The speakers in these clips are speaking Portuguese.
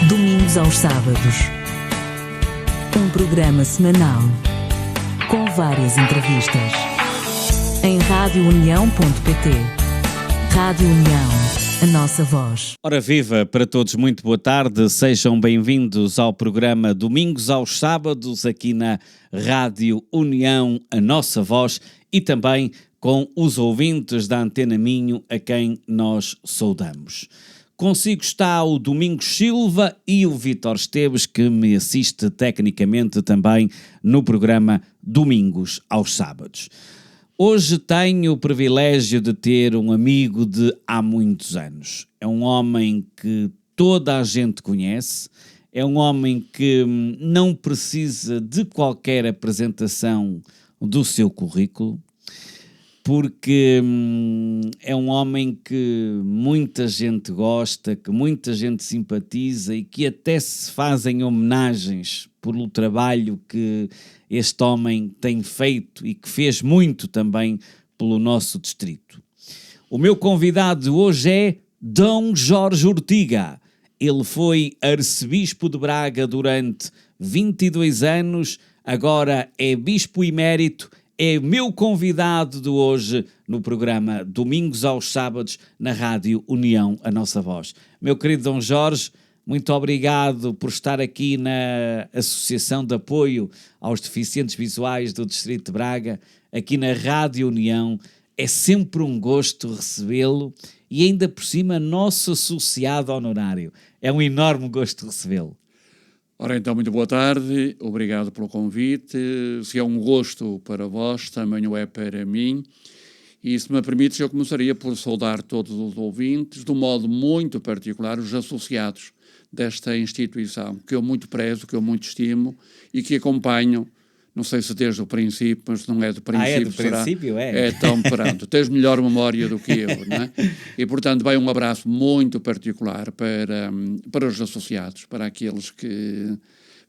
Domingos aos sábados. Um programa semanal com várias entrevistas. Em radiounião.pt. Rádio União, a nossa voz. Ora viva para todos, muito boa tarde. Sejam bem-vindos ao programa Domingos aos sábados, aqui na Rádio União, a nossa voz, e também com os ouvintes da Antena Minho, a quem nós saudamos. Consigo está o Domingos Silva e o Vítor Esteves, que me assiste tecnicamente também no programa Domingos aos sábados. Hoje tenho o privilégio de ter um amigo de há muitos anos. É um homem que toda a gente conhece, é um homem que não precisa de qualquer apresentação do seu currículo, porque é um homem que muita gente gosta, que muita gente simpatiza e que até se fazem homenagens pelo trabalho que este homem tem feito e que fez muito também pelo nosso distrito. O meu convidado de hoje é Dom Jorge Ortiga. Ele foi arcebispo de Braga durante 22 anos, agora é bispo emérito. É meu convidado de hoje no programa Domingos aos Sábados na Rádio União, a nossa voz. Meu querido Dom Jorge, muito obrigado por estar aqui na Associação de Apoio aos Deficientes Visuais do Distrito de Braga, aqui na Rádio União. É sempre um gosto recebê-lo e ainda por cima nosso associado honorário. É um enorme gosto recebê-lo. Ora então, muito boa tarde, obrigado pelo convite. Se é um gosto para vós, também o é para mim. E se me permites, eu começaria por saudar todos os ouvintes, de um modo muito particular, os associados desta instituição, que eu muito prezo, que eu muito estimo e que acompanho, não sei se desde o princípio, mas não é do princípio. É do princípio, será, é tão pronto. Tens melhor memória do que eu, não é? E, portanto, vai um abraço muito particular para os associados, para aqueles que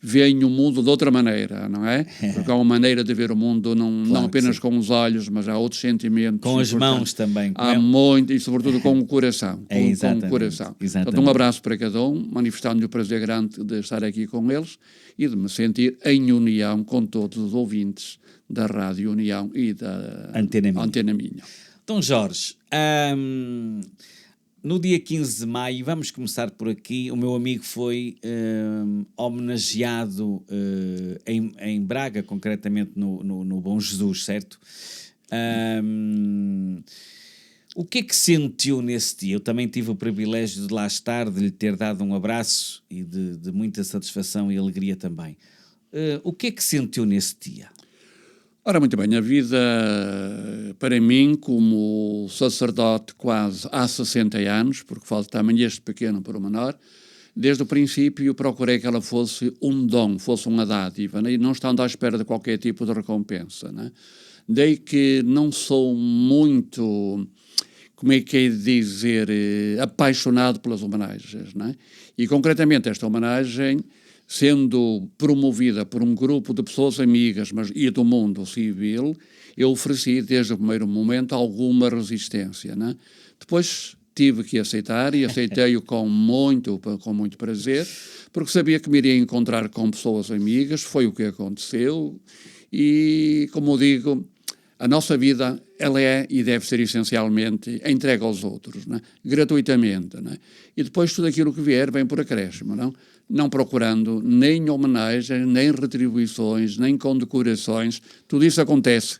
veem o mundo de outra maneira, não é? Porque há uma maneira de ver o mundo não apenas com os olhos, mas há outros sentimentos. Com as mãos também. Há muito, e sobretudo com o coração. Exatamente, com o coração. Exatamente. Portanto, um abraço para cada um, manifestando-lhe o prazer grande de estar aqui com eles e de me sentir em união com todos os ouvintes da Rádio União e da Antena Minho. Dom Jorge, no dia 15 de maio, vamos começar por aqui, o meu amigo foi homenageado em Braga, concretamente no Bom Jesus, certo? O que é que sentiu nesse dia? Eu também tive o privilégio de lá estar, de lhe ter dado um abraço e de muita satisfação e alegria também. O que é que sentiu nesse dia? Ora, muito bem, a vida para mim, como sacerdote quase há 60 anos, porque falta também este pequeno pormenor, desde o princípio procurei que ela fosse um dom, fosse uma dádiva, né? E não estando à espera de qualquer tipo de recompensa, né? Daí que não sou muito, como é que é de dizer, apaixonado pelas homenagens, né? E concretamente esta homenagem, sendo promovida por um grupo de pessoas amigas e do mundo civil, eu ofereci desde o primeiro momento alguma resistência, né? Depois tive que aceitar e aceitei-o com muito prazer, porque sabia que me iria encontrar com pessoas amigas, foi o que aconteceu e, como digo, a nossa vida, ela é e deve ser essencialmente entregue aos outros, né? Gratuitamente, né? E depois tudo aquilo que vier vem por acréscimo, não procurando nem homenagens, nem retribuições, nem condecorações. Tudo isso acontece,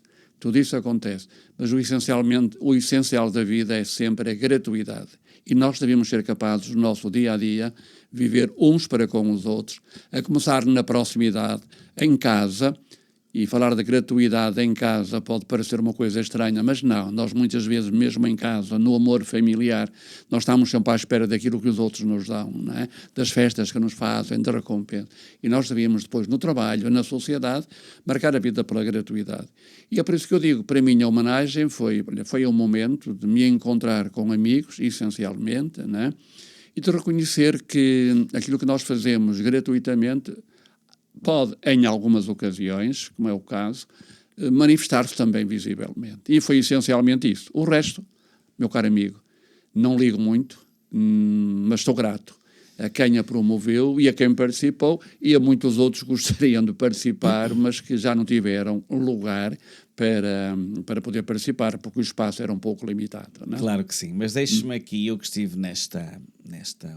mas o essencial da vida é sempre a gratuidade. E nós devemos ser capazes, no nosso dia-a-dia, viver uns para com os outros, a começar na proximidade, em casa. E falar de gratuidade em casa pode parecer uma coisa estranha, mas não, nós muitas vezes, mesmo em casa, no amor familiar, nós estamos sempre à espera daquilo que os outros nos dão, não é? Das festas que nos fazem, da recompensa. E nós devíamos depois, no trabalho, na sociedade, marcar a vida pela gratuidade. E é por isso que eu digo, para mim a homenagem foi um momento de me encontrar com amigos, essencialmente, não é? E de reconhecer que aquilo que nós fazemos gratuitamente pode, em algumas ocasiões, como é o caso, manifestar-se também visivelmente. E foi essencialmente isso. O resto, meu caro amigo, não ligo muito, mas estou grato a quem a promoveu e a quem participou, e a muitos outros que gostariam de participar, mas que já não tiveram lugar para poder participar, porque o espaço era um pouco limitado. Não é? Claro que sim, mas deixe-me aqui, eu que estive nesta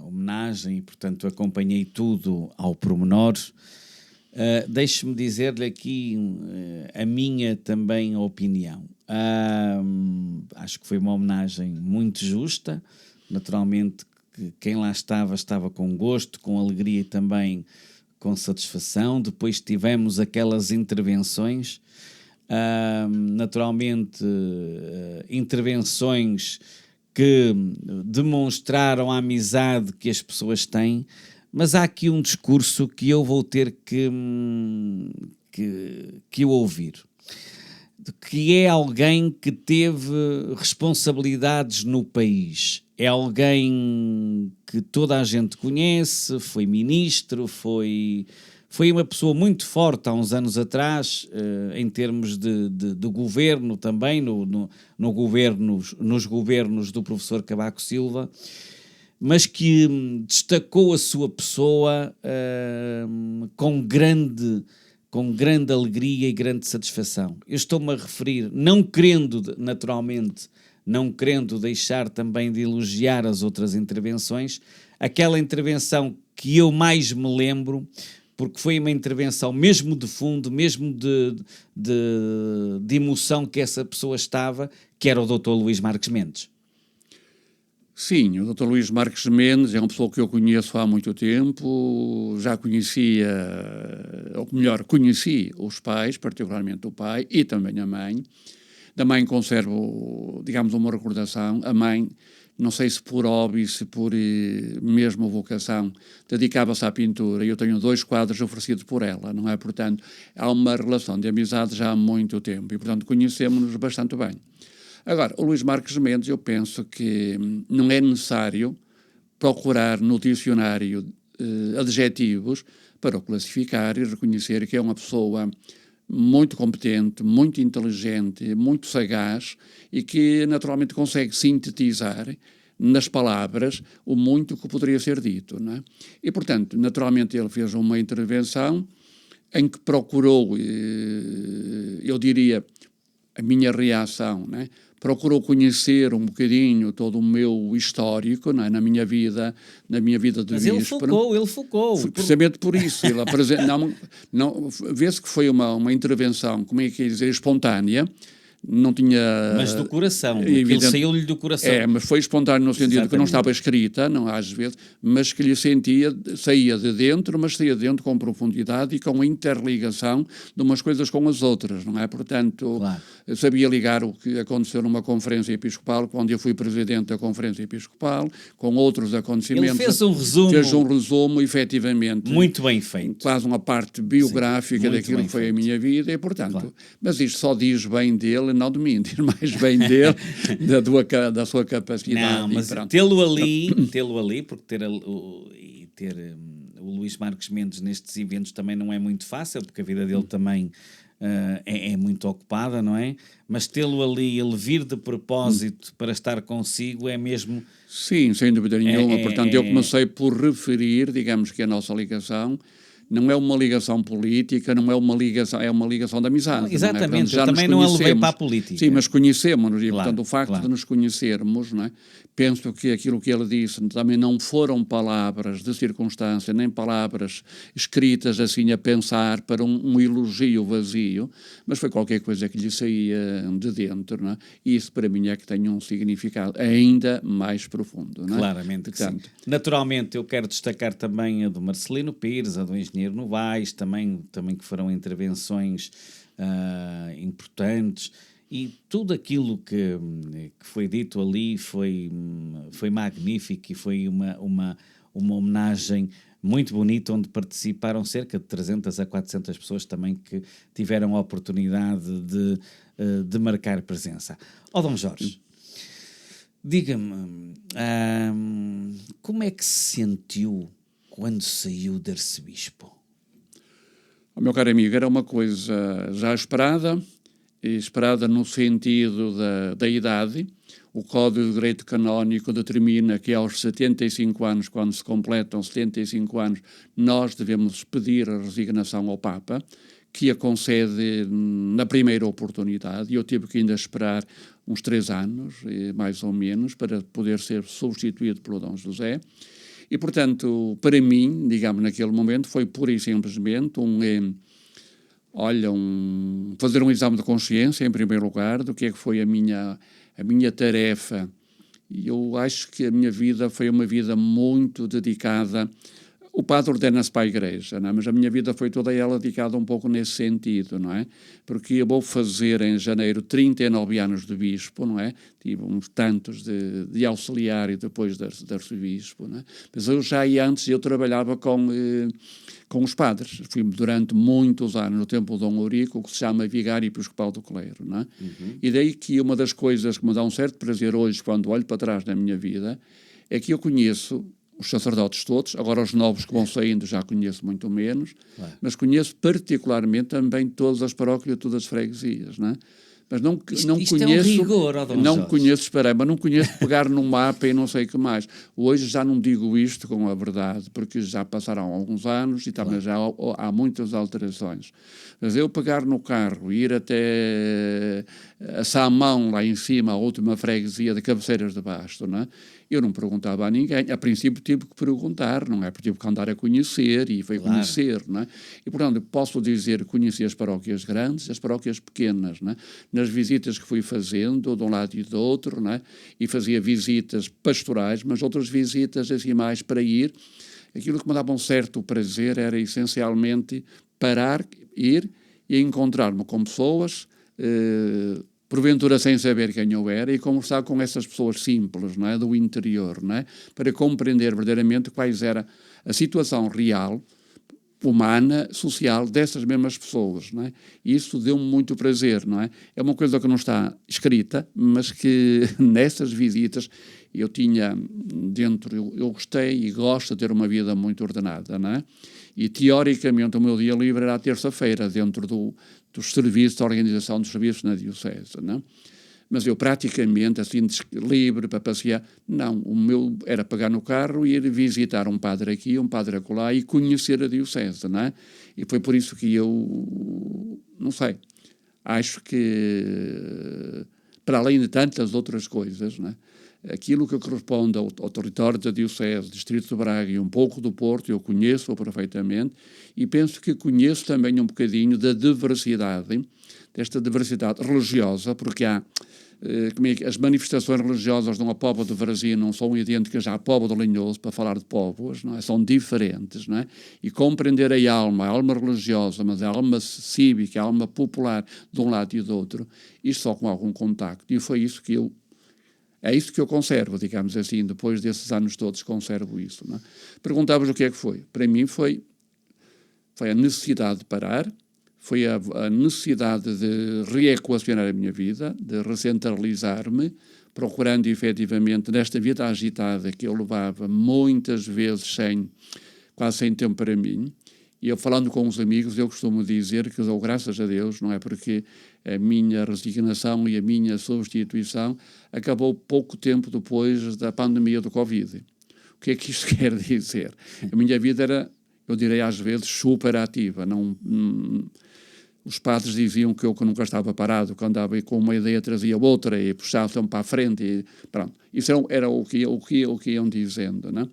homenagem e, portanto, acompanhei tudo ao pormenor, deixe-me dizer-lhe aqui a minha também opinião. Acho que foi uma homenagem muito justa, naturalmente que quem lá estava com gosto, com alegria e também com satisfação. Depois tivemos aquelas intervenções, naturalmente intervenções que demonstraram a amizade que as pessoas têm, mas há aqui um discurso que eu vou ter que ouvir, que é alguém que teve responsabilidades no país, é alguém que toda a gente conhece, foi ministro, foi uma pessoa muito forte há uns anos atrás, em termos de governo também, nos governos do professor Cavaco Silva, mas que destacou a sua pessoa com grande alegria e grande satisfação. Eu estou-me a referir, não querendo deixar também de elogiar as outras intervenções, aquela intervenção que eu mais me lembro, porque foi uma intervenção mesmo de fundo, mesmo de emoção que essa pessoa estava, que era o Dr. Luís Marques Mendes. Sim, o Dr. Luís Marques Mendes é uma pessoa que eu conheço há muito tempo, já conhecia, ou melhor, conheci os pais, particularmente o pai e também a mãe. Da mãe conservo, digamos, uma recordação. A mãe, não sei se por hobby, se por mesmo vocação, dedicava-se à pintura. Eu tenho 2 quadros oferecidos por ela, não é? Portanto, há uma relação de amizade já há muito tempo e, portanto, conhecemos-nos bastante bem. Agora, o Luís Marques Mendes, eu penso que não é necessário procurar no dicionário adjetivos para o classificar e reconhecer que é uma pessoa muito competente, muito inteligente, muito sagaz e que naturalmente consegue sintetizar nas palavras o muito que poderia ser dito, não é? E, portanto, naturalmente ele fez uma intervenção em que procurou, eu diria, a minha reação, não é? Procurou conhecer um bocadinho todo o meu histórico, não é? na minha vida de Mas bispo. Ele focou. Precisamente por isso. Ele vê-se que foi uma intervenção, como é que ia dizer, espontânea. Não tinha... Mas do coração, aquilo saiu-lhe do coração. Mas foi espontâneo no sentido que não estava escrita, não às vezes, mas que lhe saía de dentro, mas saía de dentro com profundidade e com interligação de umas coisas com as outras, não é? Portanto, claro. Sabia ligar o que aconteceu numa conferência episcopal, onde eu fui presidente da conferência episcopal, com outros acontecimentos. Ele fez um resumo. Fez um resumo, efetivamente. Muito bem feito. Quase uma parte biográfica daquilo que foi a minha vida, e portanto, claro. Mas isto só diz bem dele, não de mim, diz mais bem dele, da sua capacidade. Não, mas tê-lo ali, porque ter o Luís Marques Mendes nestes eventos também não é muito fácil, porque a vida dele também é muito ocupada, não é? Mas tê-lo ali, ele vir de propósito para estar consigo é mesmo... Sim, sem dúvida nenhuma. Portanto, eu comecei por referir, digamos que a nossa ligação não é uma ligação política, não é uma ligação de amizade. Não, exatamente, não é? Portanto, eu também não a levei para a política. Sim, mas conhecemos-nos, e claro, portanto o facto de nos conhecermos, não é? Penso que aquilo que ele disse também não foram palavras de circunstância, nem palavras escritas assim a pensar para um elogio vazio, mas foi qualquer coisa que lhe saía de dentro, não é? E isso para mim é que tem um significado ainda mais profundo, não é? Claramente que sim. Naturalmente eu quero destacar também a do Marcelino Pires, a do Engenheiro Novaes, também que foram intervenções importantes. E tudo aquilo que foi dito ali foi magnífico e foi uma homenagem muito bonita, onde participaram cerca de 300 a 400 pessoas também que tiveram a oportunidade de marcar presença. Dom Jorge, diga-me, como é que se sentiu quando saiu de arcebispo? Meu caro amigo, era uma coisa já esperada no sentido da idade, O Código de Direito Canónico determina que aos 75 anos, quando se completam 75 anos, nós devemos pedir a resignação ao Papa, que a concede na primeira oportunidade, e eu tive que ainda esperar uns 3 anos, mais ou menos, para poder ser substituído pelo Dom José. E, portanto, para mim, digamos, naquele momento, foi pura e simplesmente fazer um exame de consciência, em primeiro lugar, do que é que foi a minha tarefa. E eu acho que a minha vida foi uma vida muito dedicada. O padre ordena-se para a igreja, não é? Mas a minha vida foi toda ela dedicada um pouco nesse sentido, não é? Porque eu vou fazer em janeiro 39 anos de bispo, não é? Tive uns tantos de auxiliar e depois de arcebispo, não é? Mas antes eu trabalhava com os padres. Fui durante muitos anos no Templo de Dom Eurico, o que se chama Vigário Episcopal do Clero, não é? E daí que uma das coisas que me dá um certo prazer hoje, quando olho para trás na minha vida, é que eu conheço os sacerdotes todos, agora os novos que vão saindo já conheço muito menos, mas conheço particularmente também todas as paróquias e todas as freguesias, não é? Mas não Isto conheço, é um rigor, não conheço, mas não conheço pegar num mapa e não sei o que mais. Hoje já não digo isto com a verdade, porque já passaram alguns anos e também já há muitas alterações. Mas eu pegar no carro e ir até a Samão, lá em cima, a última freguesia de Cabeceiras de Basto, não é? Eu não perguntava a ninguém. A princípio tive que perguntar, não é? Porque tive que andar a conhecer e foi conhecer, não é? E, portanto, posso dizer que conheci as paróquias grandes, as paróquias pequenas, não é? Nas visitas que fui fazendo, de um lado e do outro, não é? E fazia visitas pastorais, mas outras visitas assim mais para ir. Aquilo que me dava um certo prazer era essencialmente parar, ir e encontrar-me com pessoas, porventura sem saber quem eu era, e conversar com essas pessoas simples, não é? Do interior, não é? Para compreender verdadeiramente quais era a situação real, humana, social dessas mesmas pessoas, não é? E isso deu-me muito prazer, não é? É uma coisa que não está escrita, mas que nessas visitas eu tinha dentro, eu gostei e gosto de ter uma vida muito ordenada, não é? E teoricamente o meu dia livre era a terça-feira, dentro dos serviços, da organização dos serviços na Diocese, não é? Mas eu praticamente, assim, livre para passear, não, o meu era pegar no carro e ir visitar um padre aqui, um padre acolá e conhecer a Diocese, não é? E foi por isso que eu, não sei, acho que, para além de tantas outras coisas, não é? Aquilo que corresponde ao território da Diocese, Distrito de Braga e um pouco do Porto, eu conheço-o perfeitamente e penso que conheço também um bocadinho da diversidade, desta diversidade religiosa, porque há as manifestações religiosas de uma Póvoa de Varzim não são idênticas à Póvoa do Linhoso, para falar de povos, não é? São diferentes, não é? E compreender a alma religiosa, mas a alma cívica, a alma popular de um lado e do outro, isto só com algum contacto. E foi isso que é isso que eu conservo, digamos assim, depois desses anos todos conservo isso, não é? Perguntavas o que é que foi. Para mim foi a necessidade de parar, foi a necessidade de reequacionar a minha vida, de recentralizar-me, procurando efetivamente nesta vida agitada que eu levava muitas vezes quase sem tempo para mim. E eu falando com os amigos, eu costumo dizer que dou graças a Deus, não é? Porque a minha resignação e a minha substituição acabou pouco tempo depois da pandemia do Covid. O que é que isto quer dizer? A minha vida era, eu direi às vezes, super ativa. Os padres diziam que eu nunca estava parado, que andava com uma ideia, trazia outra e puxava-me para a frente. E pronto. Isso era o que iam dizendo, não é?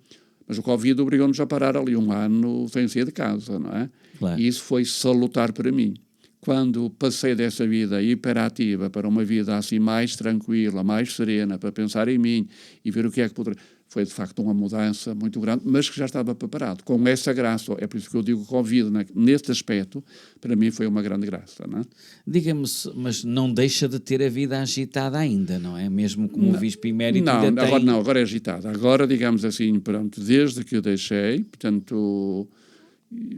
Mas o Covid obrigou-nos a parar ali um ano sem sair de casa, não é? Claro. E isso foi salutar para mim. Quando passei dessa vida hiperativa para uma vida assim mais tranquila, mais serena, para pensar em mim e ver o que é que poderia... Foi, de facto, uma mudança muito grande, mas que já estava preparado. Com essa graça, é por isso que eu digo que o Covid, neste aspecto, para mim foi uma grande graça, não é? Diga-me, mas não deixa de ter a vida agitada ainda, não é? Mesmo como Bispo Emérito ainda tem... Não, agora é agitada. Agora, digamos assim, pronto, desde que eu deixei, portanto...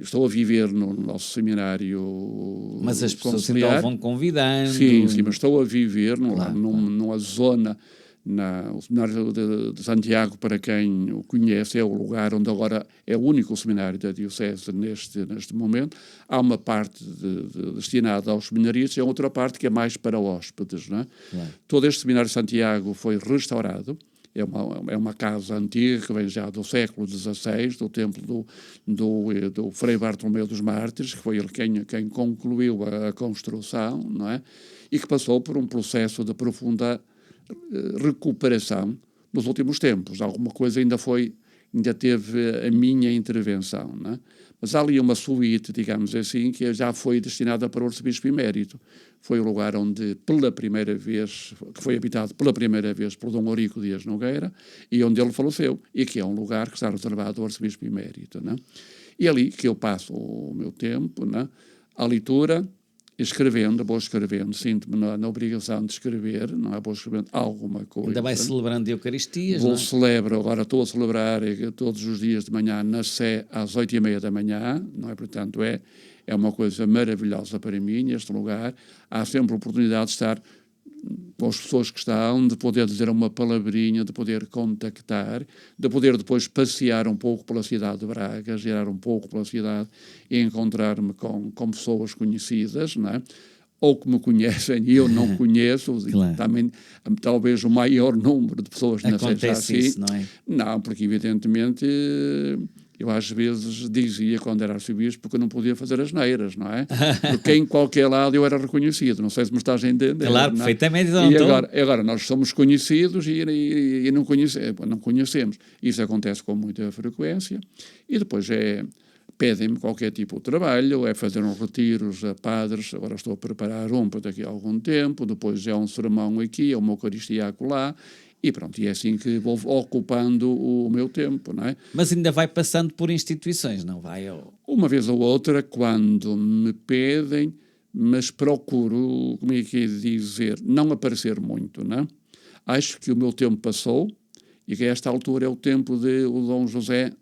Estou a viver no nosso seminário. Mas as pessoas então vão convidando. Sim, mas estou a viver numa zona O Seminário de Santiago, para quem o conhece, é o lugar onde agora é o único seminário da Diocese neste momento. Há uma parte destinada aos seminaristas e a outra parte que é mais para hóspedes. Não é? Claro. Todo este Seminário de Santiago foi restaurado. É uma casa antiga que vem já do século XVI, do templo do Frei Bartolomeu dos Mártires, que foi ele quem concluiu a construção, não é? E que passou por um processo de profunda recuperação nos últimos tempos. Alguma coisa ainda teve a minha intervenção, não é? Mas há ali uma suíte, digamos assim, que já foi destinada para o arcebispo emérito. Foi o lugar onde, que foi habitado pela primeira vez por Dom Eurico Dias Nogueira e onde ele faleceu, e que é um lugar que está reservado ao arcebispo emérito, não é? E ali que eu passo o meu tempo, não é? À leitura, vou escrevendo, sinto-me na obrigação de escrever, não é? Vou escrevendo alguma coisa. Ainda vai celebrando Eucaristias, Agora estou a celebrar todos os dias de manhã na Sé às 8h30 da manhã, não é? Portanto, é uma coisa maravilhosa para mim, este lugar. Há sempre a oportunidade de estar com as pessoas que estão, de poder dizer uma palavrinha, de poder contactar, de poder depois passear um pouco pela cidade de Braga, girar um pouco pela cidade e encontrar-me com pessoas conhecidas, não é? Ou que me conhecem e eu não conheço. Claro. Também, talvez o maior número de pessoas não seja assim. Isso, não é? Não, porque evidentemente eu às vezes dizia, quando era arcebispo, que eu não podia fazer asneiras, não é? Porque em qualquer lado eu era reconhecido, não sei se me estás a entender. Claro, não é? perfeitamente. E agora nós somos conhecidos e não conhecemos. Isso acontece com muita frequência e depois pedem-me qualquer tipo de trabalho, é fazer uns retiros a padres, agora estou a preparar para daqui a algum tempo, depois é um sermão aqui, é uma Eucaristia acolá, e pronto, e é assim que vou ocupando o meu tempo, não é? Mas ainda vai passando por instituições, não vai? Uma vez ou outra, quando me pedem, mas procuro, como é que é dizer, não aparecer muito, não é? Acho que o meu tempo passou e que a esta altura é o tempo de o Dom José,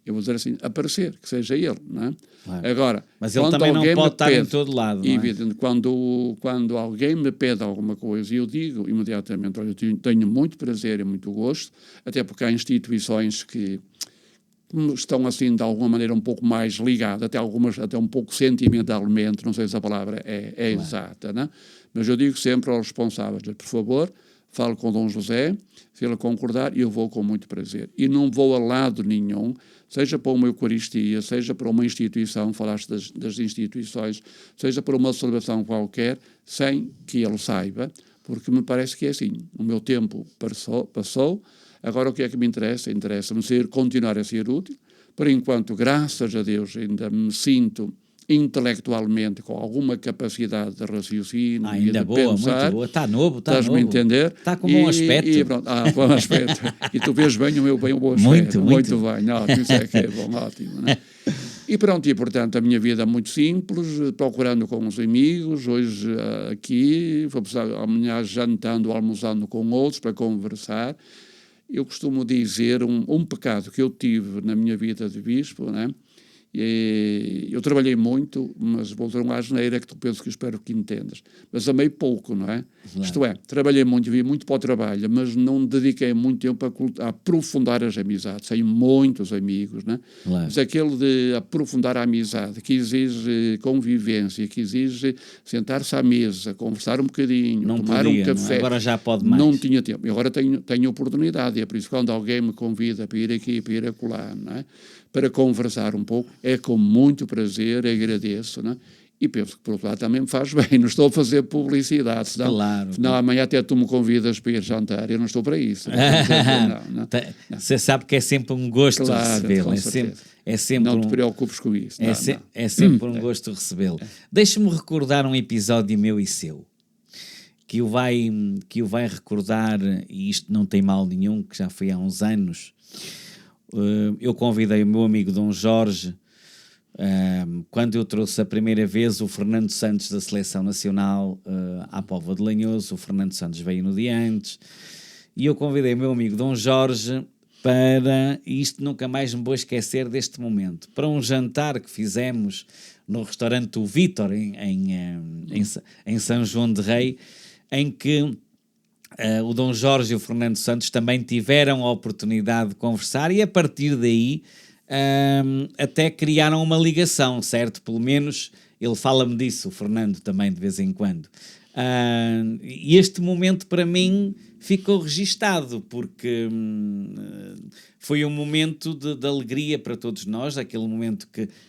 eu vou dizer assim, aparecer, que seja ele, não é? Claro. Agora, mas ele também não pode estar em todo lado, não é? Evidente, quando alguém me pede alguma coisa, eu digo imediatamente, olha, eu tenho muito prazer e muito gosto, até porque há instituições que estão assim de alguma maneira um pouco mais ligadas, até um pouco sentimentalmente, não sei se a palavra é claro. Exata, não é? Mas eu digo sempre aos responsáveis, por favor, falo com Dom José, se ele concordar, eu vou com muito prazer. E não vou a lado nenhum, seja para uma Eucaristia, seja para uma instituição, falaste das instituições, seja para uma celebração qualquer, sem que ele saiba, porque me parece que é assim. O meu tempo passou, agora o que é que me interessa? Interessa-me continuar a ser útil. Por enquanto, graças a Deus, ainda me sinto intelectualmente com alguma capacidade de raciocínio ainda e de boa, pensar. muito boa. Está novo, Estás-me a entender? Está com bom aspecto. Bom aspecto. E tu vês bem o bom aspecto. Muito bem. Ótimo, isso é que é bom, ótimo. Não é? E pronto, e portanto a minha vida é muito simples, procurando com os amigos, hoje aqui, vou precisar amanhã jantando, almoçando com outros para conversar. Eu costumo dizer um pecado que eu tive na minha vida de bispo, não é? E eu trabalhei muito, mas vou dizer uma asneira que tu penso que espero que entendas. Mas amei pouco, não é? Claro. Isto é, trabalhei muito, vi muito para o trabalho, mas não dediquei muito tempo a aprofundar as amizades. Tenho muitos amigos, não é? Claro. Mas aquele de aprofundar a amizade, que exige convivência, que exige sentar-se à mesa, conversar um bocadinho, não tomar podia, um café. Agora já pode mais. Não tinha tempo. E agora tenho oportunidade. E é por isso que quando alguém me convida para ir aqui, para ir acolá, não é? Para conversar um pouco, é com muito prazer, agradeço, não é? E penso que por outro lado também me faz bem, não estou a fazer publicidade, senão, claro. Senão amanhã até tu me convidas para ir jantar, eu não estou para isso. Não. Você sabe que é sempre um gosto recebê-lo, é sempre não te preocupes com isso. É sempre um gosto recebê-lo. Deixa-me recordar um episódio meu e seu, que o vai recordar, e isto não tem mal nenhum, que já foi há uns anos. Eu convidei o meu amigo Dom Jorge, quando eu trouxe a primeira vez o Fernando Santos da Seleção Nacional à Póvoa de Lanhoso. O Fernando Santos veio no dia antes, e eu convidei o meu amigo Dom Jorge para, e isto nunca mais me vou esquecer deste momento, para um jantar que fizemos no restaurante O Vítor, em São João de Rei, em que o Dom Jorge e o Fernando Santos também tiveram a oportunidade de conversar e a partir daí até criaram uma ligação, certo? Pelo menos ele fala-me disso, o Fernando também de vez em quando. E este momento para mim ficou registado porque foi um momento de alegria para todos nós, aquele momento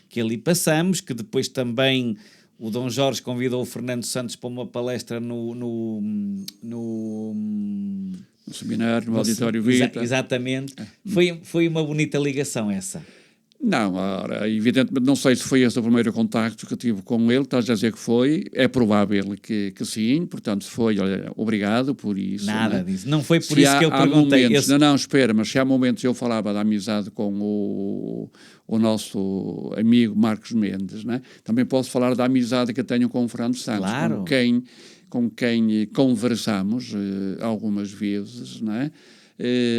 que ali passamos, que depois também o Dom Jorge convidou o Fernando Santos para uma palestra no seminário, no Auditório Vita. Exatamente. Foi uma bonita ligação essa. Não, ora, evidentemente, não sei se foi esse o primeiro contacto que tive com ele, estás a dizer que foi, é provável que sim, portanto, se foi, olha, obrigado por isso. Nada disso, não foi por se isso que eu perguntei. Momentos, não, espera, mas se há momentos eu falava da amizade com o nosso amigo Marcos Mendes, né? Também posso falar da amizade que eu tenho com o Fernando Santos, claro. com quem conversamos algumas vezes, né?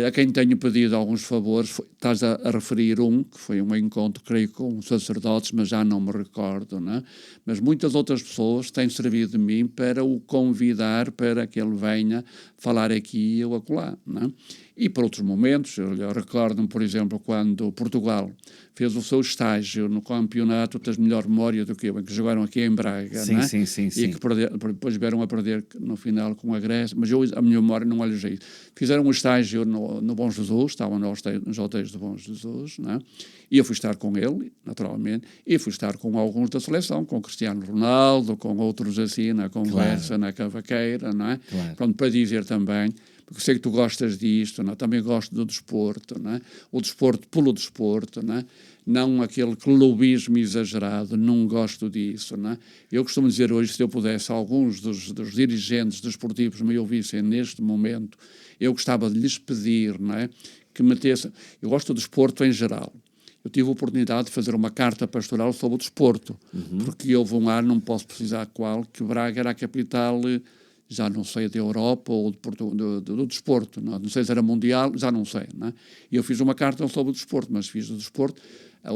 A quem tenho pedido alguns favores, estás a referir que foi um encontro, creio, com sacerdotes, mas já não me recordo, né? Mas muitas outras pessoas têm servido de mim para o convidar para que ele venha falar aqui ou acolá, né? E por outros momentos, eu recordo-me, por exemplo, quando Portugal fez o seu estágio no campeonato, tens melhor memória do que eu, em que jogaram aqui em Braga, sim, né? Sim. E que depois vieram a perder no final com a Grécia, mas a minha memória não olha isso. Fizeram um estágio no Bom Jesus, estavam nos hotéis do Bom Jesus, né? E eu fui estar com ele, naturalmente, e fui estar com alguns da seleção, com o Cristiano Ronaldo, com outros assim, na conversa, claro, na cavaqueira, não é? Claro. Pronto, para dizer também, porque sei que tu gostas disto, não é? Também gosto do desporto, não é? O desporto pelo desporto, não é? Não aquele clubismo exagerado, não gosto disso, não é? Eu costumo dizer hoje, se eu pudesse, alguns dos dirigentes desportivos me ouvissem neste momento, eu gostava de lhes pedir, não é? Que metessem... Eu gosto do desporto em geral. Eu tive a oportunidade de fazer uma carta pastoral sobre o desporto, porque houve um ano, não posso precisar qual, que Braga era a capital, já não sei, da Europa ou do desporto, não sei se era mundial, já não sei, não é? E eu fiz uma carta sobre o desporto, mas fiz o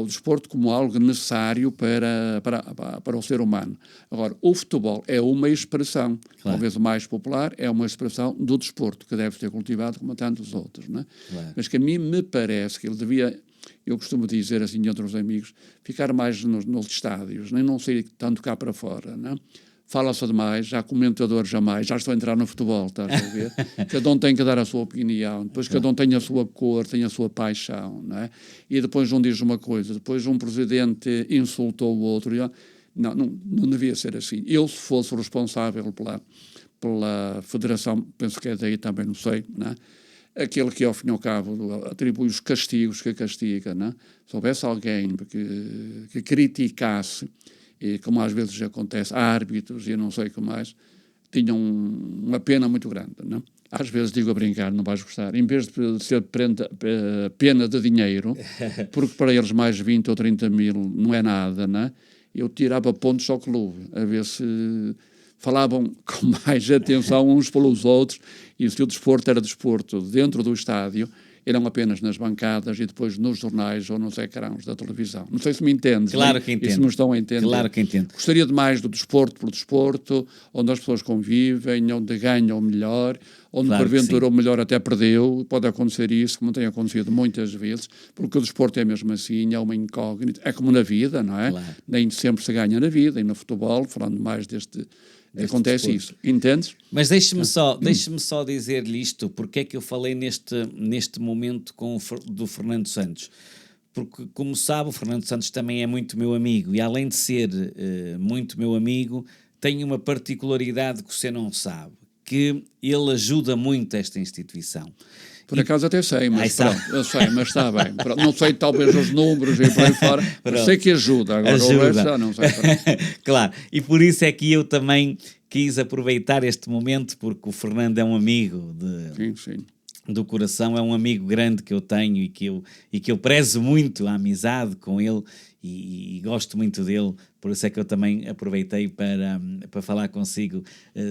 desporto como algo necessário para o ser humano. Agora, o futebol é uma expressão, claro, talvez o mais popular, é uma expressão do desporto, que deve ser cultivado como tantos outros, não é? Claro. Mas que a mim me parece que ele devia... Eu costumo dizer assim entre os amigos, ficar mais nos estádios, nem não sair tanto cá para fora, não é? Fala-se demais, já comentador jamais, já estou a entrar no futebol, estás a ver? Cada um tem que dar a sua opinião, depois cada um tem a sua cor, tem a sua paixão, não é? E depois um diz uma coisa, depois um presidente insultou o outro, não devia ser assim. Eu, se fosse responsável pela federação, penso que é daí também, não sei, não é? Aquele que, ao fim e ao cabo, atribui os castigos que castiga, não é? Se houvesse alguém que criticasse, e como às vezes acontece, árbitros e não sei o que mais, tinham uma pena muito grande, não é? Às vezes digo a brincar, não vais gostar, em vez de ser pena de dinheiro, porque para eles mais 20 ou 30 mil não é nada, não é? Eu tirava pontos ao clube, a ver se falavam com mais atenção uns pelos outros, e se o desporto era desporto dentro do estádio, eram apenas nas bancadas e depois nos jornais ou nos ecrãs da televisão. Não sei se me entendes. Claro que entendo. E se me estão a entender. Claro que entendo. Gostaria de mais do desporto por desporto, onde as pessoas convivem, onde ganham o melhor, onde claro, porventura o melhor até perdeu. Pode acontecer isso, como tem acontecido muitas vezes, porque o desporto é mesmo assim, é uma incógnita. É como na vida, não é? Claro. Nem sempre se ganha na vida, e no futebol, falando mais deste acontece desporto. Isso, entendes? Mas deixe-me só dizer-lhe isto, porque é que eu falei neste momento do Fernando Santos. Porque, como sabe, o Fernando Santos também é muito meu amigo, e além de ser muito meu amigo, tem uma particularidade que você não sabe, que ele ajuda muito esta instituição. Por acaso até sei, mas pronto, eu sei, mas está bem. Pronto, não sei talvez os números e por aí fora, sei que ajuda, agora o resto já não sei. Claro, e por isso é que eu também quis aproveitar este momento, porque o Fernando é um amigo do coração, é um amigo grande que eu tenho e que eu prezo muito a amizade com ele e gosto muito dele, por isso é que eu também aproveitei para falar consigo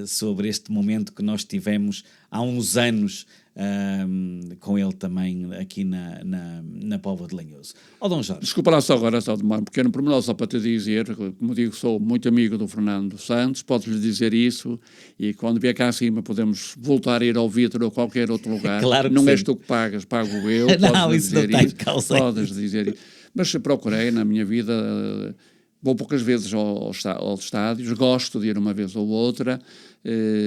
sobre este momento que nós tivemos há uns anos com ele também aqui na Póvoa de Lanhoso. Dom Jorge. Desculpa lá só agora, só de um pequeno pormenor, só para te dizer, como digo, sou muito amigo do Fernando Santos, podes-lhe dizer isso, e quando vier cá acima podemos voltar a ir ao Vítor ou qualquer outro lugar. Claro que não sim. és tu que pagas, pago eu. Não, isso não está em causa. Podes dizer isso. Mas procurei na minha vida, vou poucas vezes aos estádios, gosto de ir uma vez ou outra.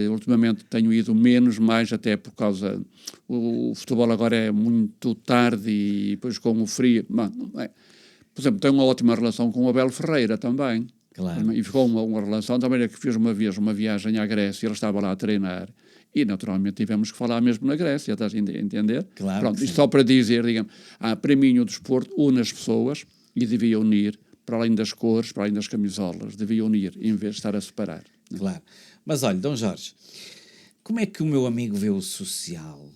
Ultimamente tenho ido menos, mais até por causa... O futebol agora é muito tarde e depois com o frio... Por exemplo, tenho uma ótima relação com o Abel Ferreira também. Claro. E ficou uma relação também, que fiz uma vez uma viagem à Grécia, ele estava lá a treinar e naturalmente tivemos que falar mesmo na Grécia, estás a entender? Claro. Pronto, isto só para dizer, digamos, para mim o desporto une as pessoas e devia unir, para além das cores, para além das camisolas, devia unir em vez de estar a separar. Claro. Mas olha, Dom Jorge, como é que o meu amigo vê o social?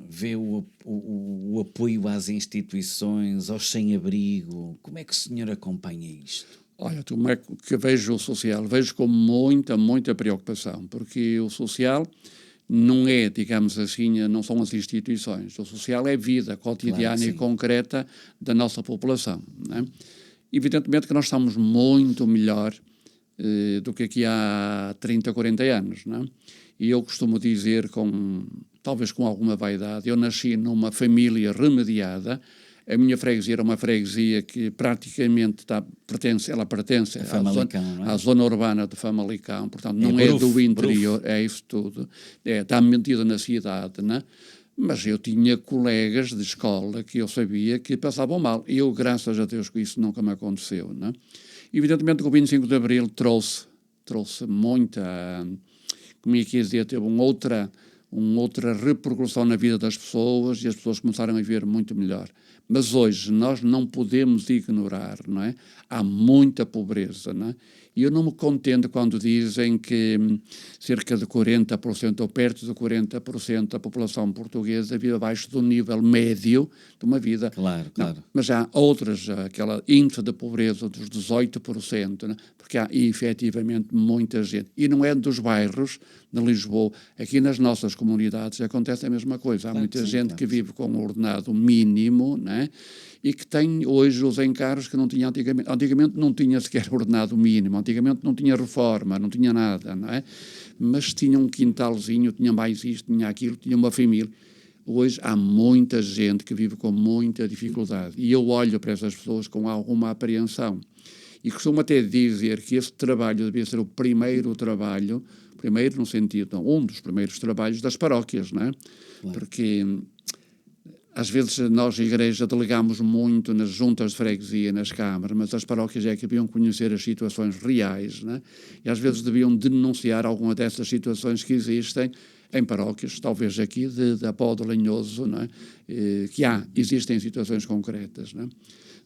Vê o apoio às instituições, aos sem-abrigo? Como é que o senhor acompanha isto? Olha, como é que vejo o social? Vejo com muita preocupação, porque o social não é, digamos assim, não são as instituições. O social é a vida cotidiana, claro, e concreta da nossa população, não é? Evidentemente que nós estamos muito melhor do que aqui há 30, 40 anos, não é? E eu costumo dizer, talvez com alguma vaidade, eu nasci numa família remediada. A minha freguesia era uma freguesia que praticamente pertence à zona urbana de Famalicão, portanto não é do interior, é isso tudo, está metida na cidade, né? Mas eu tinha colegas de escola que eu sabia que passavam mal, e eu, graças a Deus, que isso nunca me aconteceu, né? Evidentemente que o 25 de Abril trouxe muita, como é que ia dizer, teve uma outra repercussão na vida das pessoas, e as pessoas começaram a viver muito melhor. Mas hoje nós não podemos ignorar, não é? Há muita pobreza, não é? E eu não me contento quando dizem que cerca de 40% ou perto de 40% da população portuguesa vive abaixo do nível médio de uma vida. Claro. Mas há outras, aquela índice de pobreza dos 18%, né? Porque há efetivamente muita gente. E não é dos bairros de Lisboa. Aqui nas nossas comunidades acontece a mesma coisa. Há muita gente que vive com um ordenado mínimo, né? E que tem hoje os encargos que não tinha antigamente. Antigamente não tinha sequer ordenado mínimo, antigamente não tinha reforma, não tinha nada, não é? Mas tinha um quintalzinho, tinha mais isto, tinha aquilo, tinha uma família. Hoje há muita gente que vive com muita dificuldade e eu olho para essas pessoas com alguma apreensão. E costumo até dizer que esse trabalho devia ser o primeiro trabalho, primeiro no sentido, não, um dos primeiros trabalhos das paróquias, não é? Claro. Porque às vezes nós, a Igreja, delegamos muito nas juntas de freguesia, nas câmaras, mas as paróquias é que deviam conhecer as situações reais, né? E às vezes deviam denunciar alguma dessas situações que existem em paróquias, talvez aqui da Póvoa de Lanhoso, né? Que existem situações concretas, né?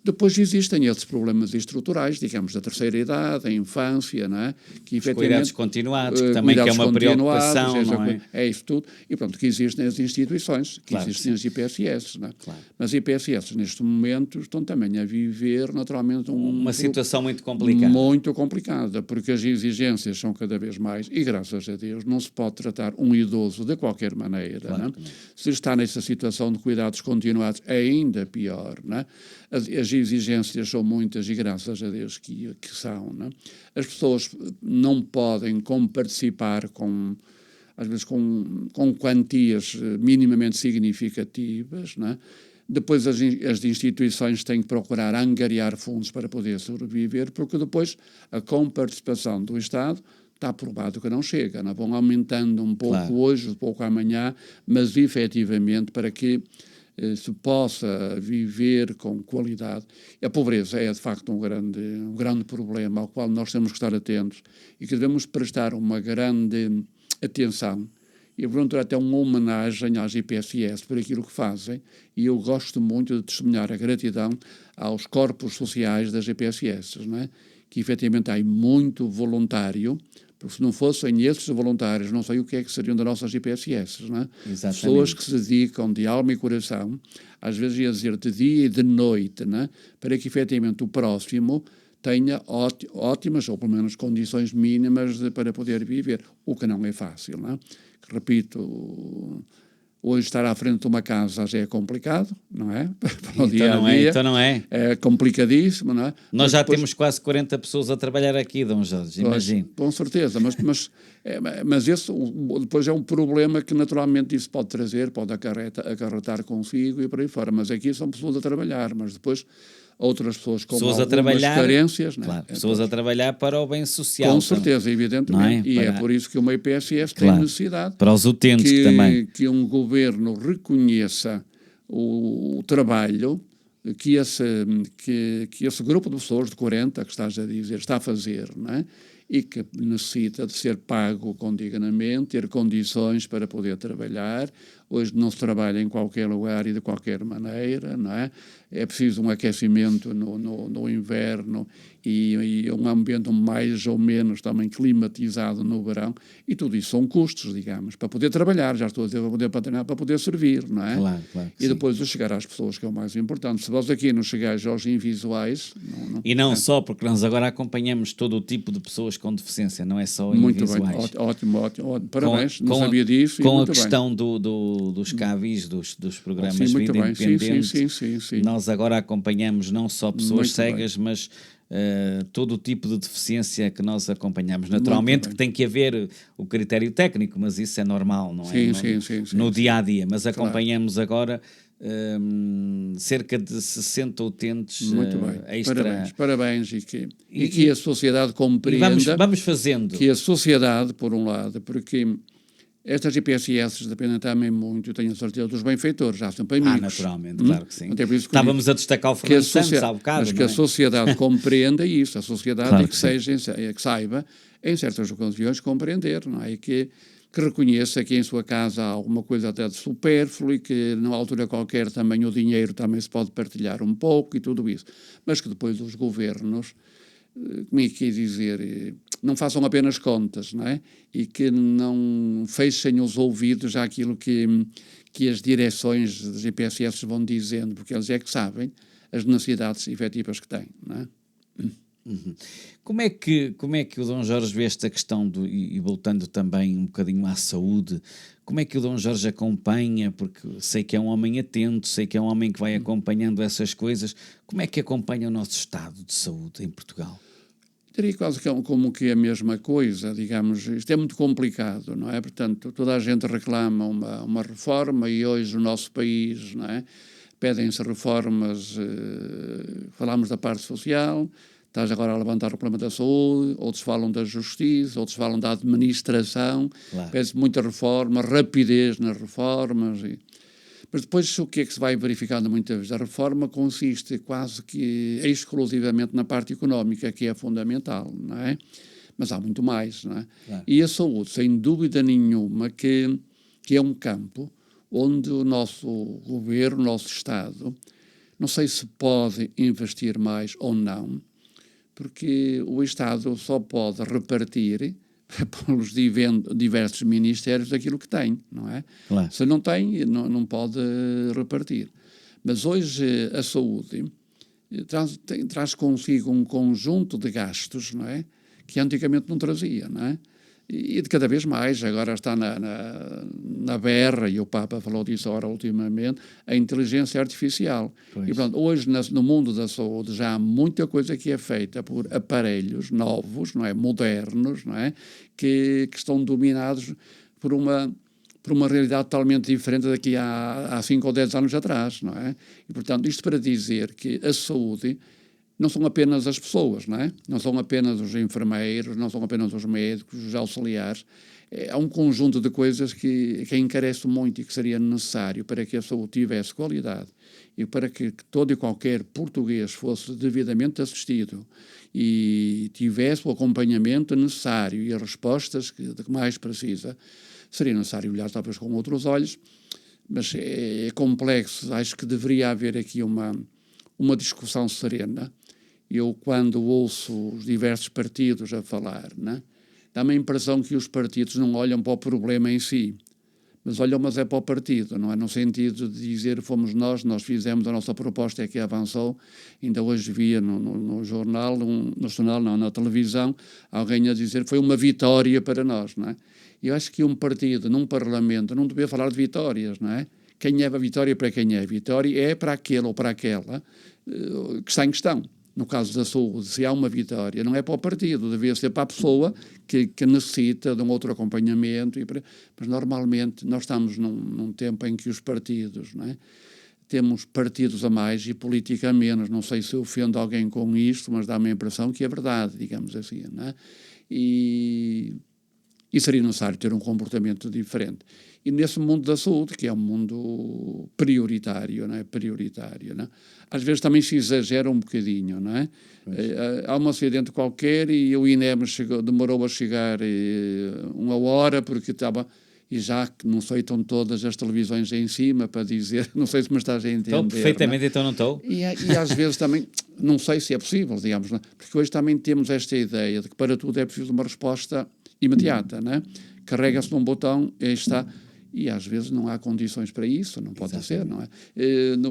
Depois existem esses problemas estruturais, digamos, da terceira idade, a infância, não é? Que, os cuidados continuados, que também que é uma preocupação, não é? É isso tudo. E pronto, que existem as instituições, que claro, existem as IPSS, não é? Claro. Mas as IPSS, neste momento, estão também a viver, naturalmente, uma situação muito complicada. Muito complicada, porque as exigências são cada vez mais, e graças a Deus, não se pode tratar um idoso de qualquer maneira, claro, não é? Se está nessa situação de cuidados continuados, é ainda pior, não é? As exigências são muitas e graças a Deus que são, não é? As pessoas não podem participar às vezes com quantias minimamente significativas, não é? Depois as instituições têm que procurar angariar fundos para poder sobreviver, porque depois a comparticipação do Estado está provado que não chega, não é? Vão aumentando um pouco, claro, hoje, um pouco amanhã, mas efetivamente para que se possa viver com qualidade. A pobreza é, de facto, um grande problema ao qual nós temos que estar atentos e que devemos prestar uma grande atenção. E, portanto, até uma homenagem às IPSS por aquilo que fazem, e eu gosto muito de testemunhar a gratidão aos corpos sociais das IPSS, não é? Que, efetivamente, há muito voluntário, porque se não fossem esses voluntários, não sei o que seriam das nossas IPSS, não é? Exatamente. Pessoas que se dedicam de alma e coração, às vezes ia dizer de dia e de noite, não é? Para que efetivamente o próximo tenha ótimas, ou pelo menos condições mínimas para poder viver, o que não é fácil, não é? repito, hoje estar à frente de uma casa já é complicado, não é? Para o dia Então a não é, dia. então não é. É complicadíssimo, não é? Nós já temos quase 40 pessoas a trabalhar aqui, Dom Jorge, imagino. Com certeza, mas esse depois é um problema que naturalmente isso pode trazer, pode acarretar consigo e por aí fora. Mas aqui são pessoas a trabalhar, mas depois outras pessoas com Pessoas a algumas trabalhar, carências. claro, Né? pessoas a trabalhar para o bem social. Com certeza, evidentemente. E é por isso que uma IPSS tem necessidade para os utentes também. Que um governo reconheça o trabalho que esse grupo de pessoas de 40, que estás a dizer, está a fazer, não é? E que necessita de ser pago condignamente, ter condições para poder trabalhar. Hoje não se trabalha em qualquer lugar e de qualquer maneira, não é? É preciso um aquecimento no inverno e um ambiente mais ou menos também climatizado no verão. E tudo isso são custos, digamos, para poder trabalhar, já estou a dizer, para poder patrocinar, para poder servir, não é? Claro, e depois o chegar às pessoas, que é o mais importante. Se vós aqui não chegais aos invisuais... E não só, porque nós agora acompanhamos todo o tipo de pessoas com deficiência, não é só muito invisuais. Bem, ótimo. Parabéns, não sabia disso. Com a questão dos CAVIs, dos programas de vida independente, sim. nós agora acompanhamos não só pessoas muito cegas, bem. mas todo o tipo de deficiência que nós acompanhamos. Naturalmente que tem que haver o critério técnico, mas isso é normal, não é? Sim, no dia-a-dia, mas acompanhamos agora cerca de 60 utentes muito bem. extra. Parabéns e que a sociedade compreenda. Vamos fazendo. Que a sociedade, por um lado, porque estas IPSS dependem também muito, eu tenho a certeza, dos benfeitores, já sempre amigos. Naturalmente, claro que sim. Estávamos a destacar o Fernando Santos há bocado. Mas que a sociedade compreenda isso, a sociedade claro que saiba, em certas ocasiões, compreender, não é? E que reconheça que em sua casa há alguma coisa até de supérfluo e que, numa altura qualquer, também o dinheiro também se pode partilhar um pouco e tudo isso. Mas que depois os governos, como é que ia dizer, não façam apenas contas, não é? E que não fechem os ouvidos àquilo que as direções das IPSS vão dizendo, porque eles é que sabem as necessidades efetivas que têm, não é? Uhum. Como é que o Dom Jorge vê esta questão, e voltando também um bocadinho à saúde, como é que o Dom Jorge acompanha, porque sei que é um homem atento, sei que é um homem que vai acompanhando essas coisas, como é que acompanha o nosso estado de saúde em Portugal? Diria quase que como que a mesma coisa, digamos, isto é muito complicado, não é? Portanto, toda a gente reclama uma reforma e hoje o nosso país, não é? Pedem-se reformas, falamos da parte social, estás agora a levantar o problema da saúde, outros falam da justiça, outros falam da administração, claro. Pede-se muita reforma, rapidez nas reformas. Mas depois o que é que se vai verificando muitas vezes? A reforma consiste quase que exclusivamente na parte económica, que é fundamental, não é? Mas há muito mais, não é? Claro. E a saúde, sem dúvida nenhuma, que é um campo onde o nosso governo, o nosso Estado, não sei se pode investir mais ou não, porque o Estado só pode repartir pelos diversos ministérios aquilo que tem, não é? Claro. Se não tem, não pode repartir. Mas hoje a saúde traz consigo um conjunto de gastos, não é? Que antigamente não trazia, não é? E de cada vez mais, agora está na berra, e o Papa falou disso agora ultimamente, a inteligência artificial. Pois. E, portanto, hoje no mundo da saúde já há muita coisa que é feita por aparelhos novos, não é? Modernos, não é? Que estão dominados por uma realidade totalmente diferente daqui há 5 ou 10 anos atrás, não é? E, portanto, isto para dizer que a saúde não são apenas as pessoas, não é? Não são apenas os enfermeiros, não são apenas os médicos, os auxiliares. Há um conjunto de coisas que encarece muito e que seria necessário para que a saúde tivesse qualidade e para que todo e qualquer português fosse devidamente assistido e tivesse o acompanhamento necessário e as respostas de que mais precisa. Seria necessário olhar talvez com outros olhos, mas é complexo. Acho que deveria haver aqui uma discussão serena. Eu, quando ouço os diversos partidos a falar, né, dá-me a impressão que os partidos não olham para o problema em si, mas olha, mas é para o partido, não é? No sentido de dizer fomos nós fizemos a nossa proposta, é que avançou. Ainda hoje via no jornal, na televisão, alguém a dizer foi uma vitória para nós, não é? E eu acho que um partido, num parlamento, não devia falar de vitórias, não é? Quem é a vitória para quem é? A vitória é para aquele ou para aquela que está em questão. No caso da saúde, se há uma vitória, não é para o partido, devia ser para a pessoa que necessita de um outro acompanhamento. Mas normalmente nós estamos num tempo em que os partidos, não é? Temos partidos a mais e política a menos. Não sei se ofendo alguém com isto, mas dá-me a impressão que é verdade, digamos assim, não é? E seria necessário ter um comportamento diferente. E nesse mundo da saúde, que é um mundo prioritário, não é? Prioritário, não é? Às vezes também se exagera um bocadinho, não é? Há um acidente qualquer e o INEM demorou a chegar 1 hora porque estava... E já que não sei, estão todas as televisões em cima para dizer, não sei se me estás a entender. Estou perfeitamente, não é? Então não estou. E às vezes também, não sei se é possível, digamos, não é? Porque hoje também temos esta ideia de que para tudo é preciso uma resposta imediata, não é? Carrega-se num botão e aí está. E às vezes não há condições para isso, não pode ser, não é?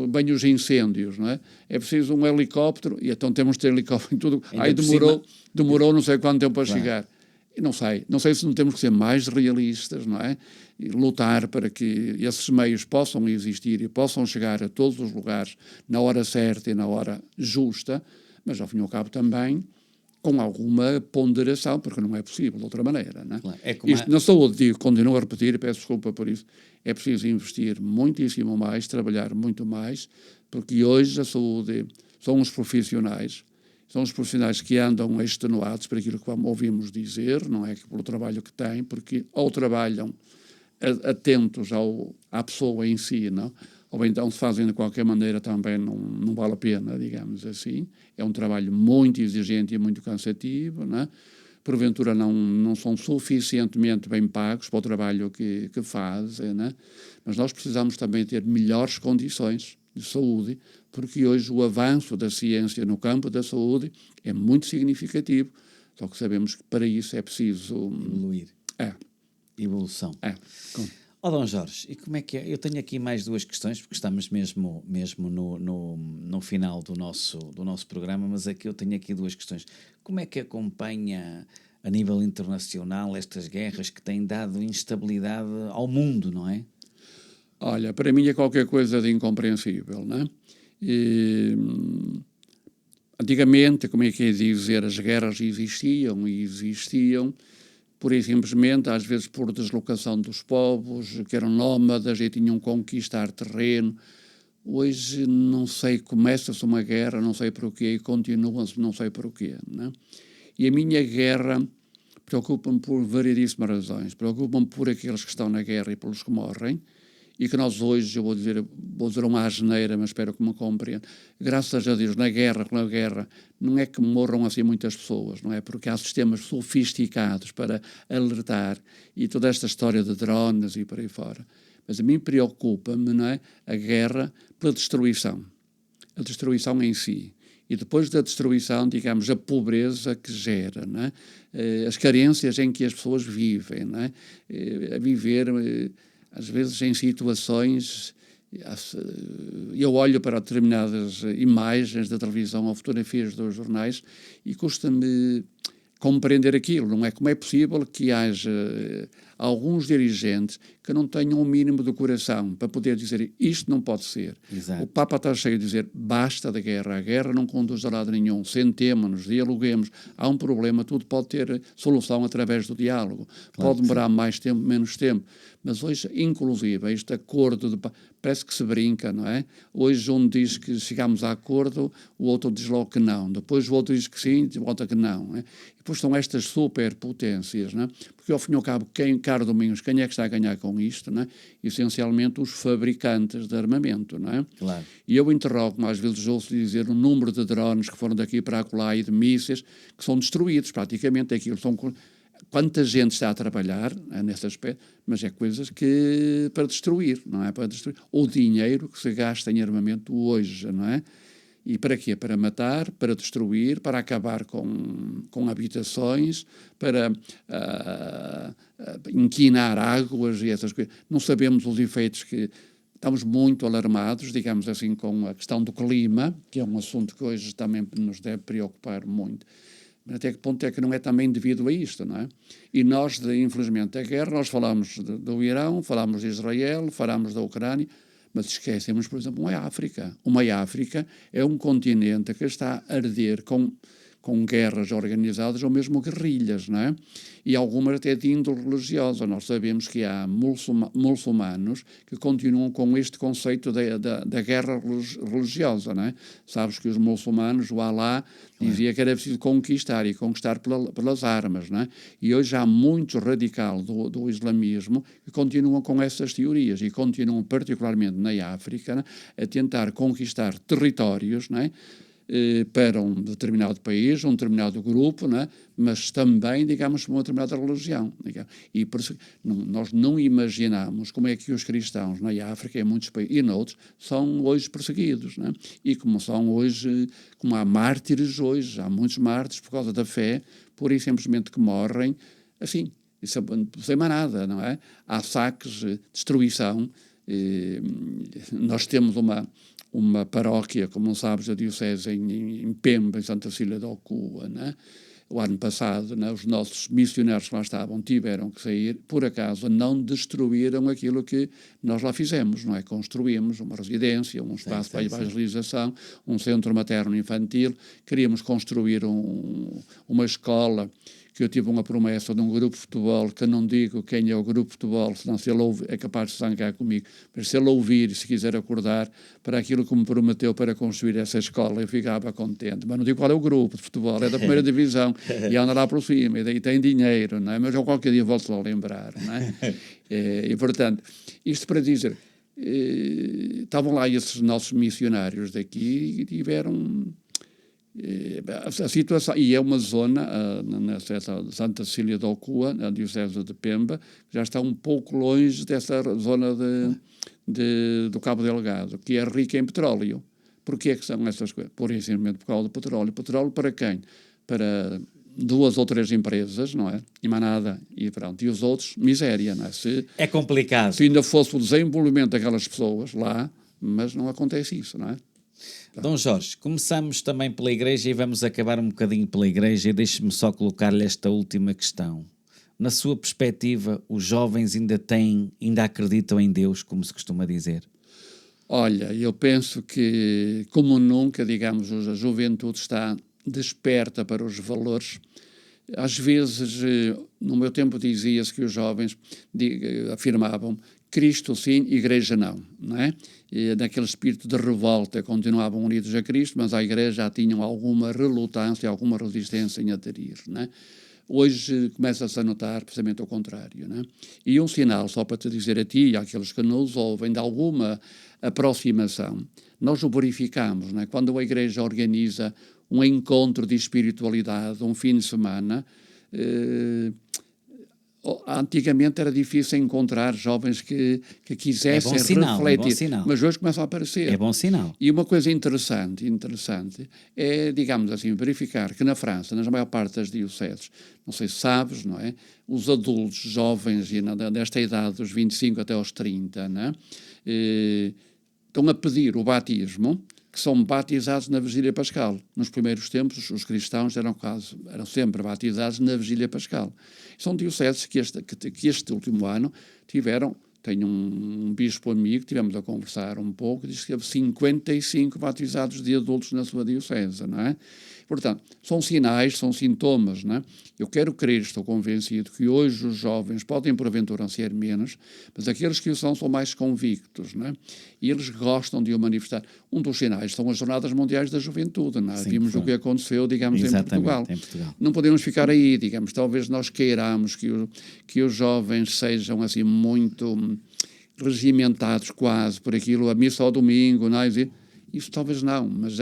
Bem os incêndios, não é? É preciso um helicóptero, e então temos de ter helicóptero em tudo. Aí demorou não sei quanto tempo para chegar. E não sei se não temos que ser mais realistas, não é? E lutar para que esses meios possam existir e possam chegar a todos os lugares na hora certa e na hora justa, mas ao fim e ao cabo também com alguma ponderação, porque não é possível de outra maneira, não é? Claro. Isto na saúde, digo, continuo a repetir, peço desculpa por isso, é preciso investir muitíssimo mais, trabalhar muito mais, porque hoje a saúde são os profissionais que andam extenuados por aquilo que ouvimos dizer, não é que pelo trabalho que têm, porque ou trabalham atentos à pessoa em si, não? Ou então se fazem de qualquer maneira também não vale a pena, digamos assim. É um trabalho muito exigente e muito cansativo, não é? Porventura não são suficientemente bem pagos para o trabalho que fazem, não é? Mas nós precisamos também ter melhores condições de saúde, porque hoje o avanço da ciência no campo da saúde é muito significativo, só que sabemos que para isso é preciso... Evoluir. Evolução. Dom Jorge, e como é que é? Eu tenho aqui mais 2 questões, porque estamos mesmo no final do nosso programa, mas aqui eu tenho aqui 2 questões. Como é que acompanha a nível internacional estas guerras que têm dado instabilidade ao mundo, não é? Olha, para mim é qualquer coisa de incompreensível, não é? Antigamente, como é que é dizer, as guerras existiam pura e simplesmente, às vezes por deslocação dos povos, que eram nómadas e tinham que conquistar terreno. Hoje, não sei, começa-se uma guerra, não sei por quê, e continua-se não sei por quê, não é? E a minha guerra preocupa-me por variedíssimas razões. Preocupa-me por aqueles que estão na guerra e pelos que morrem, e que nós hoje, eu vou dizer uma asneira, mas espero que me compreendam, graças a Deus, na guerra, não é que morram assim muitas pessoas, não é? Porque há sistemas sofisticados para alertar e toda esta história de drones e por aí fora. Mas a mim preocupa-me, não é? A guerra pela destruição. A destruição em si. E depois da destruição, digamos, a pobreza que gera, não é? As carências em que as pessoas vivem, não é? A viver... às vezes em situações, eu olho para determinadas imagens da televisão ou fotografias dos jornais e custa-me compreender aquilo, não é? Como é possível que haja alguns dirigentes que não tenham o mínimo do coração para poder dizer isto não pode ser. Exato. O Papa está cheio de dizer basta da guerra, a guerra não conduz a lado nenhum, sentemo-nos, dialoguemos, há um problema, tudo pode ter solução através do diálogo, Claro, pode demorar mais tempo, menos tempo, mas hoje, inclusive, este acordo, parece que se brinca, não é? Hoje um diz que chegamos a acordo, o outro diz logo que não, depois o outro diz que sim, volta que não, não é? E depois são estas superpotências, não é? Porque ao fim e ao cabo, Caro Domingos, quem é que está a ganhar com isto, não é? Essencialmente os fabricantes de armamento, não é? Claro. E eu interrogo-me, às vezes ouço dizer o número de drones que foram daqui para acolá e de mísseis que são destruídos, praticamente aquilo são... Quanta gente está a trabalhar nesse aspecto, mas é coisas que para destruir, não é? Para destruir. O dinheiro que se gasta em armamento hoje, não é? E para quê? Para matar, para destruir, para acabar com habitações, para inquinar águas e essas coisas. Não sabemos os efeitos que... Estamos muito alarmados, digamos assim, com a questão do clima, que é um assunto que hoje também nos deve preocupar muito. Mas até que ponto é que não é também devido a isto, não é? E nós, infelizmente, a guerra, nós falamos do Irão, falamos de Israel, falamos da Ucrânia, mas esquecemos, por exemplo, uma África. Uma África é um continente que está a arder com guerras organizadas ou mesmo guerrilhas, não é? E algumas até de índole religiosa. Nós sabemos que há muçulmanos que continuam com este conceito da guerra religiosa, não é? Sabes que os muçulmanos, o Alá, dizia que era preciso conquistar e conquistar pelas armas, não é? E hoje há muitos radicais do islamismo que continuam com essas teorias e continuam, particularmente na África, não é? A tentar conquistar territórios, não é? Para um determinado país, um determinado grupo, não é? Mas também, digamos, para uma determinada religião. Digamos. E nós não imaginamos como é que os cristãos na África, em muitos países e noutros, são hoje perseguidos. Não é? E como são hoje, como há mártires hoje, há muitos mártires por causa da fé, pura e simplesmente que morrem, assim, sem mais nada, não é? Há saques, destruição. Nós temos uma paróquia, como sabes, a diocese em Pemba, em Santa Cecília de Ocoa, né? O ano passado, né, os nossos missionários que lá estavam tiveram que sair, por acaso não destruíram aquilo que nós lá fizemos, não é? Construímos uma residência, um espaço para evangelização, um centro materno-infantil, queríamos construir uma escola, que eu tive uma promessa de um grupo de futebol, que eu não digo quem é o grupo de futebol, senão se ele ouvir, é capaz de zangar comigo, mas se ele ouvir e se quiser acordar para aquilo que me prometeu para construir essa escola, eu ficava contente. Mas não digo qual é o grupo de futebol, é da primeira divisão, e anda lá por cima, e daí tem dinheiro, não é? Mas eu qualquer dia volto a lembrar, não é? E, portanto, isto para dizer, estavam lá esses nossos missionários daqui e tiveram... A situação, e é uma zona, na Santa Cecília de Ocoa, na diocese de Pemba, já está um pouco longe dessa zona do Cabo Delgado, que é rica em petróleo. Porquê é que são essas coisas? Por exemplo, por causa do petróleo. Petróleo para quem? Para 2 ou 3 empresas, não é? E mais nada. E pronto. E os outros, miséria, não é? É complicado. Se ainda fosse o desenvolvimento daquelas pessoas lá, mas não acontece isso, não é? Dom Jorge, começamos também pela Igreja e vamos acabar um bocadinho pela Igreja e deixe-me só colocar-lhe esta última questão. Na sua perspectiva, os jovens ainda acreditam em Deus, como se costuma dizer? Olha, eu penso que, como nunca, digamos, a juventude está desperta para os valores. Às vezes, no meu tempo dizia-se que os jovens afirmavam Cristo sim, Igreja não é? E naquele espírito de revolta continuavam unidos a Cristo, mas à Igreja já tinham alguma relutância, alguma resistência em aderir, não é? Hoje começa-se a notar precisamente o contrário, não é? E um sinal, só para te dizer a ti e àqueles que nos ouvem, de alguma aproximação, nós o verificamos, não é? Quando a Igreja organiza um encontro de espiritualidade, um fim de semana, antigamente era difícil encontrar jovens que quisessem refletir, mas hoje começam a aparecer. É bom sinal. E uma coisa interessante é, digamos assim, verificar que na França, nas maior parte das dioceses, não sei se sabes, não é? Os adultos jovens, desta idade, dos 25 até aos 30, não é? Estão a pedir o batismo, que são batizados na Vigília Pascal. Nos primeiros tempos, os cristãos eram sempre batizados na Vigília Pascal. São dioceses que este último ano tenho um bispo amigo, tivemos a conversar um pouco, disse que teve 55 batizados de adultos na sua diocese, não é? Portanto, são sinais, são sintomas, não é? Eu quero crer, estou convencido, que hoje os jovens podem porventura ser menos, mas aqueles que o são mais convictos, não é? E eles gostam de o manifestar. Um dos sinais são as Jornadas Mundiais da Juventude, não é? Sim, vimos o que aconteceu, digamos, em Portugal. Não podemos ficar aí, digamos, talvez nós queiramos que os jovens sejam assim muito regimentados quase por aquilo, a missa ao domingo, não é? Isso talvez não, mas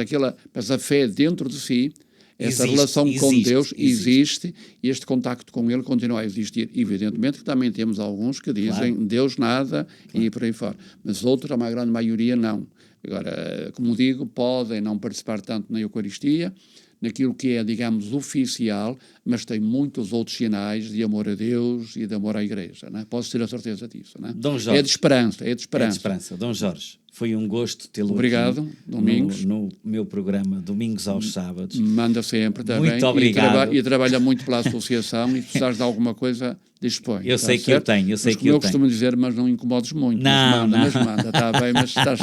a fé dentro de si, essa relação com Deus existe e este contacto com Ele continua a existir. Evidentemente que também temos alguns que dizem Deus nada e por aí fora, mas outros, a grande maioria, não. Agora, como digo, podem não participar tanto na Eucaristia, naquilo que é, digamos, oficial, mas tem muitos outros sinais de amor a Deus e de amor à Igreja. Não é? Posso ter a certeza disso. Não é? Dom Jorge. É de esperança, é de É esperança. de esperança. Dom Jorge, foi um gosto tê-lo Obrigado, aqui Domingos. no meu programa Domingos aos Sábados. Manda sempre também. Muito obrigado. E trabalha muito pela associação e se precisares de alguma coisa, dispõe. Eu sei que eu tenho, eu sei que eu eu costumo dizer, mas não incomodes muito. Não, mas manda, está bem, mas estás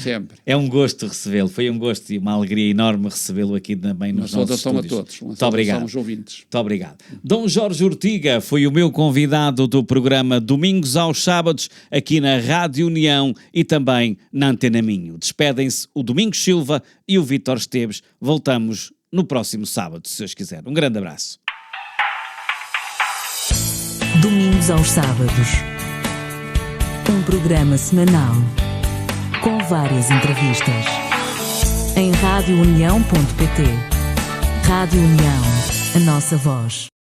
sempre. É um gosto recebê-lo, foi um gosto e uma alegria enorme recebê-lo aqui também nos nossos estúdios. Uma saudação a todos, Muito obrigado. aos ouvintes. Muito obrigado. Dom Jorge Ortiga foi o meu convidado do programa Domingos aos Sábados, aqui na Rádio União e também na Antena Minho. Despedem-se o Domingos Silva e o Vítor Esteves. Voltamos no próximo sábado, se Deus quiser. Um grande abraço. Domingos aos Sábados. Um programa semanal com várias entrevistas. Em radiounião.pt. Rádio União, a nossa voz.